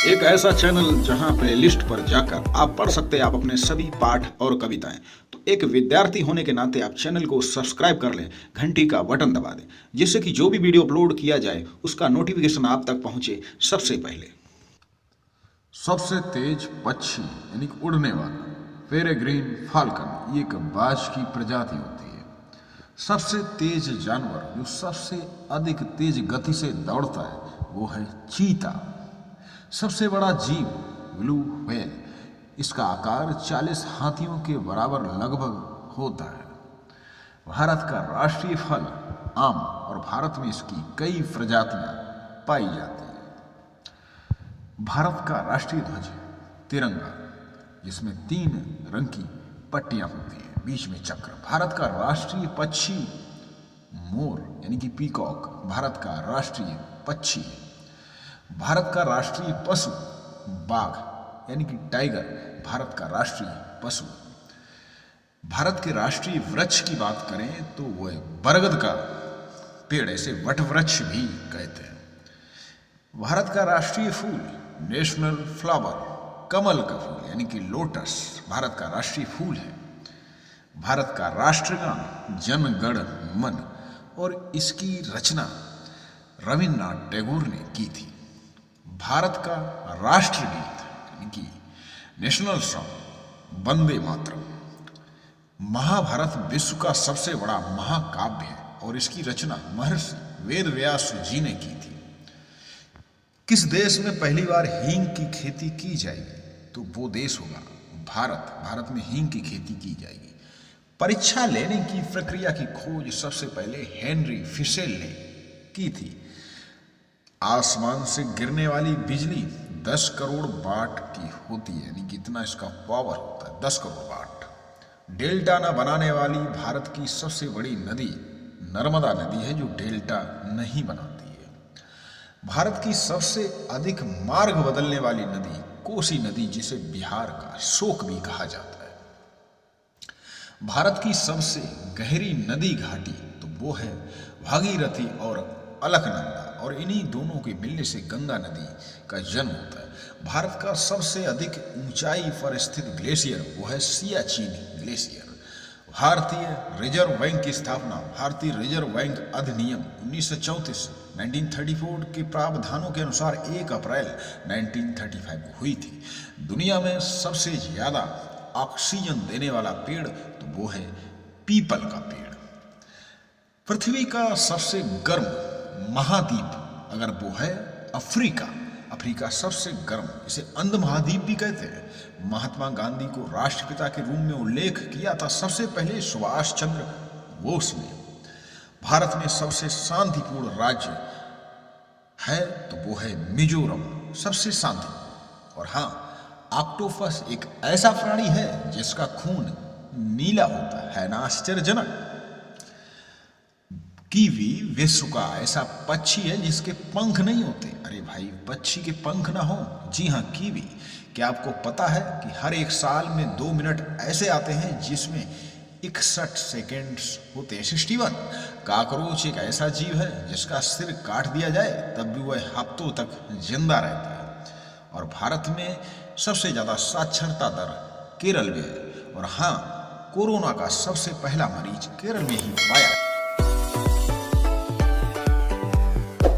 एक ऐसा चैनल जहां प्लेलिस्ट पर जाकर आप पढ़ सकते हैं आप अपने सभी पाठ और कविताएं। तो एक विद्यार्थी होने के नाते आप चैनल को सब्सक्राइब कर लें, घंटी का बटन दबा दें, जिससे कि जो भी वीडियो अपलोड किया जाए उसका नोटिफिकेशन आप तक पहुंचे सबसे पहले। सबसे तेज पक्षी यानी कि उड़ने वाला पेरेग्रीन फाल्कन, ये एक बाज की प्रजाति होती है। सबसे तेज जानवर जो सबसे अधिक तेज गति से दौड़ता है वो है चीता। सबसे बड़ा जीव ब्लू व्हेल, इसका आकार 40 हाथियों के बराबर लगभग होता है। भारत का राष्ट्रीय फल आम और भारत में इसकी कई प्रजातियां पाई जाती हैं। भारत का राष्ट्रीय ध्वज तिरंगा, जिसमें 3 रंग की पट्टियां होती हैं, बीच में चक्र। भारत का राष्ट्रीय पक्षी मोर यानी कि पीकॉक भारत का राष्ट्रीय पक्षी है। भारत का राष्ट्रीय पशु बाघ यानी कि टाइगर भारत का राष्ट्रीय पशु। भारत के राष्ट्रीय वृक्ष की बात करें तो वह बरगद का पेड़, ऐसे वट वृक्ष भी कहते हैं। भारत का राष्ट्रीय फूल नेशनल फ्लावर कमल का फूल यानी कि लोटस भारत का राष्ट्रीय फूल है। भारत का राष्ट्रगान जन गण मन, और इसकी रचना रविन्द्रनाथ टैगोर ने की थी। भारत का राष्ट्रगीत यानी कि नेशनल सॉन्ग वंदे मातरम। महाभारत विश्व का सबसे बड़ा महाकाव्य है और इसकी रचना महर्षि वेद व्यास जी ने की थी। किस देश में पहली बार हींग की खेती की जाएगी तो वो देश होगा भारत। भारत में हींग की खेती की जाएगी। परीक्षा लेने की प्रक्रिया की खोज सबसे पहले हेनरी फिशेल ने की थी। आसमान से गिरने वाली बिजली 10 करोड़ वाट की होती है, यानी कि इतना इसका पावर होता है, 10 करोड़ वाट। डेल्टा न बनाने वाली भारत की सबसे बड़ी नदी नर्मदा नदी है, जो डेल्टा नहीं बनाती है। भारत की सबसे अधिक मार्ग बदलने वाली नदी कोसी नदी, जिसे बिहार का शोक भी कहा जाता है। भारत की सबसे गहरी नदी घाटी तो वो है भागीरथी और अलकनंदा, और इन्हीं दोनों के मिलने से गंगा नदी का जन्म होता है। भारत का सबसे अधिक ऊंचाई पर स्थित ग्लेशियर वो है सियाचिन ग्लेशियर। भारतीय रिजर्व बैंक की स्थापना भारतीय रिजर्व बैंक अधिनियम 1934 1934 के प्रावधानों के अनुसार 1 अप्रैल 1935 को हुई थी। दुनिया में सबसे ज्यादा ऑक्सीजन देने वाला पेड़ तो वो है पीपल का पेड़। पृथ्वी का सबसे गर्म महाद्वीप अगर वो है अफ्रीका। अफ्रीका सबसे गर्म, इसे अंध महाद्वीप भी कहते हैं। महात्मा गांधी को राष्ट्रपिता के रूप में उल्लेख किया था सबसे पहले सुभाष चंद्र बोस ने। भारत में सबसे शांतिपूर्ण राज्य है तो वो है मिजोरम, सबसे शांति। और हाँ, ऑक्टोपस एक ऐसा प्राणी है जिसका खून नीला होता है ना आश्चर्यजनक। कीवी विश्व का ऐसा पक्षी है जिसके पंख नहीं होते। अरे भाई, पक्षी के पंख ना हो? जी हाँ, कीवी। क्या आपको पता है कि हर एक साल में 2 मिनट ऐसे आते हैं जिसमें 61 सेकेंड्स होते हैं? 61। काकरोच एक ऐसा जीव है जिसका सिर काट दिया जाए तब भी वह हफ्तों तक जिंदा रहता है। और भारत में सबसे ज्यादा साक्षरता दर केरल में है। और हाँ, कोरोना का सबसे पहला मरीज केरल में ही पाया।